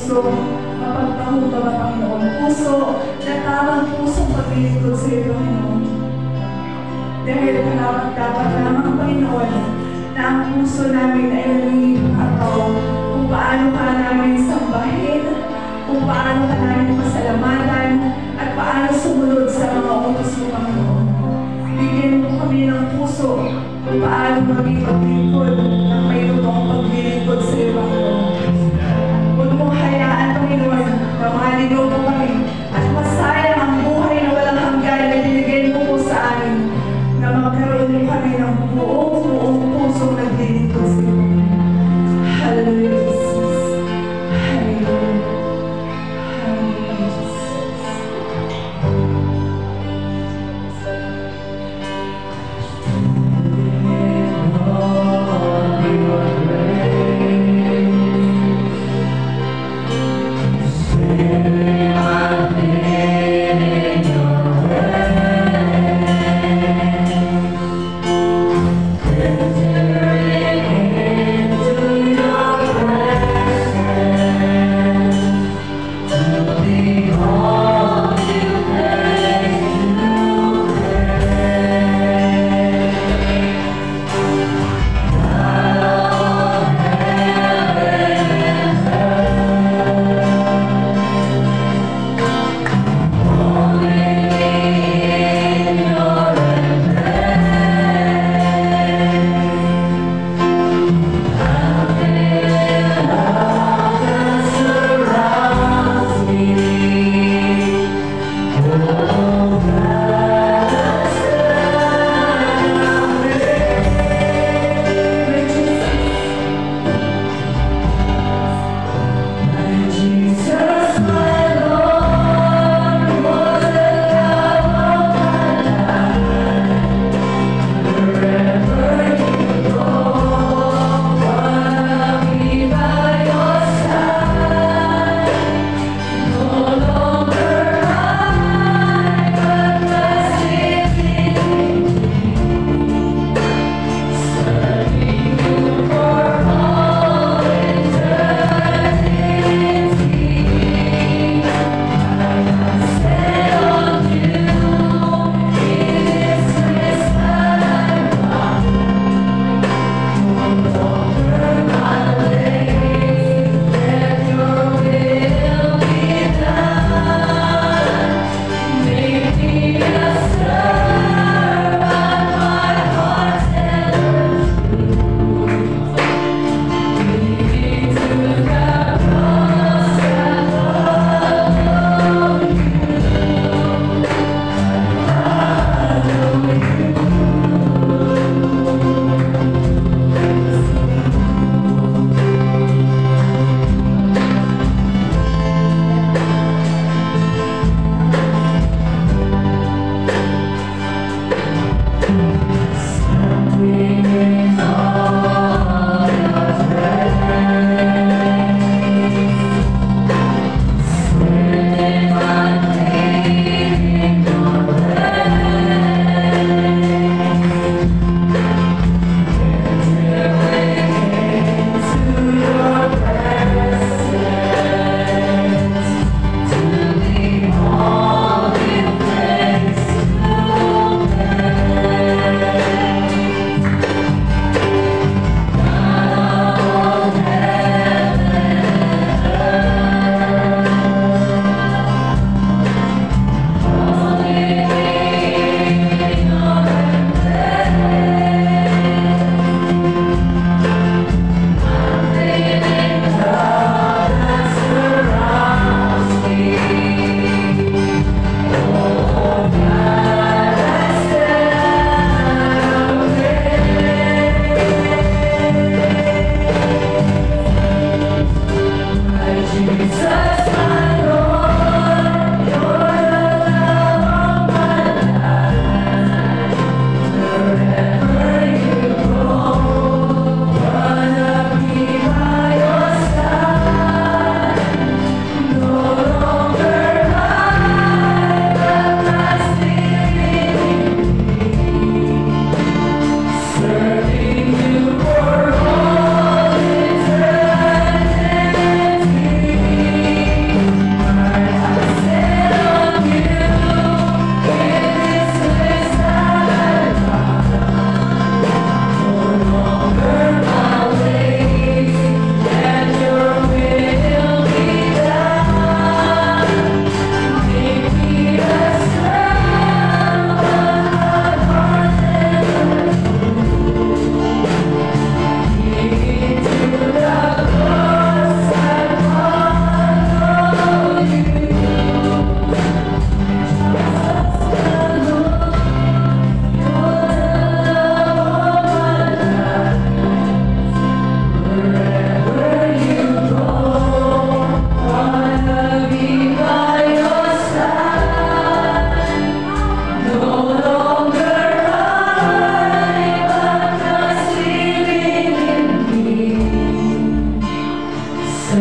puso mapagpakumbaba, Panginoon. Puso na tamang pusong paglilingkod sa iyo, Panginoon. Dahil dapat lamang, Panginoon, na ang puso namin ay nalilipataw kung paano ka namin sambahin, kung paano ka namin pasalamatan, at paano sumunod sa mga utos mo, Panginoon. Bigyan mo kami ng puso kung paano maging paglingkod ng may totoong paglilingkod sa iyo, Panginoon. Huwag mong hayaan, Panginoon, na mahaligaw mo kami at masayang ang buhay na walang hanggan na binigay mo po sa amin, na magkaroon mo kami ng buong pusong naglilingkod sa iyo. Hallelujah, Jesus. Hallelujah. Hallelujah, Jesus. Oh,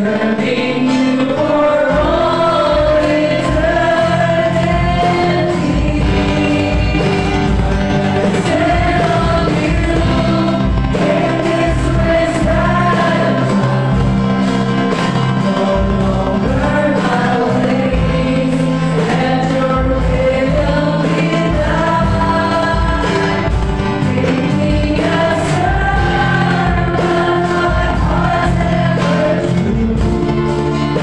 serving you for all eternity. Stand on you in this race that no longer my ways, and your will be done. Give me a sign, but my heart never true.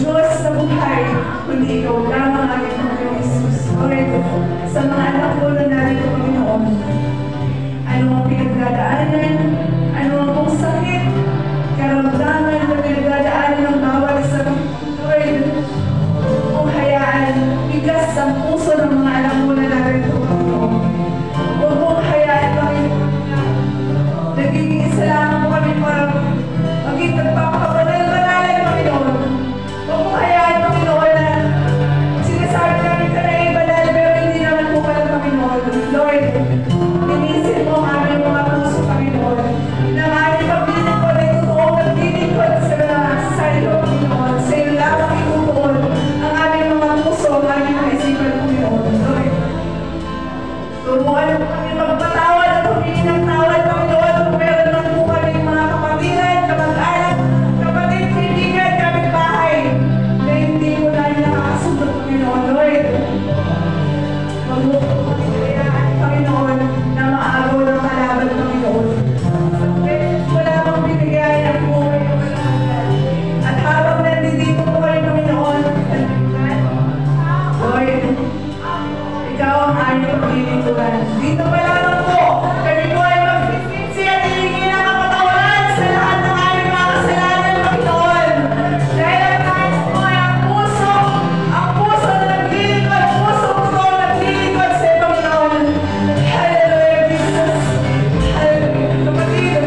Diyos sa buhay, kundi Ikaw lamang aming Panginoong Isus. Lord, sa mga anak po na narito, Panginoon, ano ang pinagdadaanan, ano ang pong sakit, karamdaman na pinagdadaanan ng bawat isa, Lord, kung hayaan, bigas ang puso ng mga anak mo na narito, Panginoon. Huwag mong hayaan, Panginoon, na nagiging isa lamang po kami para maging nagpapakabanal-banalay, Panginoon. Huwag mong hayaan, Panginoon, na sinasabi namin ka na ay banal, pero hindi naman po pala, Panginoon. Lord, linisin mo ang aming mga puso, Panginoon, na ang aming paglilingkod ay totoong naglilingkod sa mga sarili, Panginoon. Sa iyo lamang itutuon ang aming mga puso, ang aming mga isipan, Panginoon. Lord, turuan mo kami magpatawad at humingi ng tawad, Panginoon, kung meron man po kami mga kapatiran, kamag-anak, kapatid, kaibigan, kapitbahay, na hindi mo namin nakakasundo, Panginoon. Lord, huwag mo po kami kayaan, Panginoon, na maagaw ng kalaban, Panginoon. Sapagkat mo lamang binigay ang buhay ng kalaban. At habang nandito po kayo, Panginoon, Lord, Ikaw ang aming paglilingkuran. Dito pa lamang po, kami po ay magsisinsi at hihingi ng kapatawaran sa lahat ng aming mga kasalanan, Panginoon. Dahil ang nais mo ay ang puso na naglilingkod, ang puso ko naglilingkod sa iyo, Panginoon. Hallelujah, Jesus. Hallelujah. Kapatid,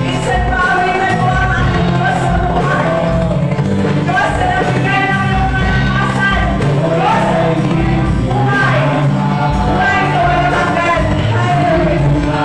minsan maawitan mo ang aming Diyos sa buhay. Diyos na nagbigay ng iyong kalakasan. Diyos na nagbigay ng buhay. Buhay na walang hanggan. Hallelujah.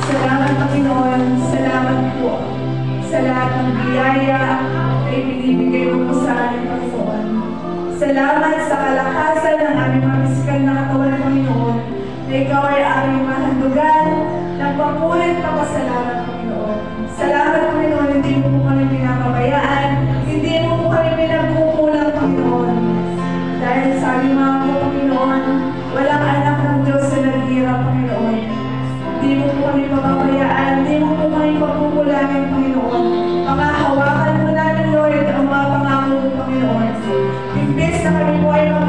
Salamat, Panginoon. Salamat po sa lahat ng biyaya na ibinibigay mo po sa amin, Panginoon. Salamat sa kalakasan ng aming mga pisikal na katawan, Panginoon, na Ikaw ay aming mahandugan ng papulit na pasalamat, Panginoon. Salamat, Panginoon, hindi mo po kami pinapabayaan, hindi mo po kami pinagkukulang, Panginoon. Dahil sabi mga po, Panginoon, walang anak ng Diyos na naghihirap, Panginoon. Hindi mo po kami papabayaan, hindi mo po kami pagkukulangin, Panginoon. Pakahawakan mo namin, Lord, ang mga pangako mo, Panginoon. Imbes na kami po ay mag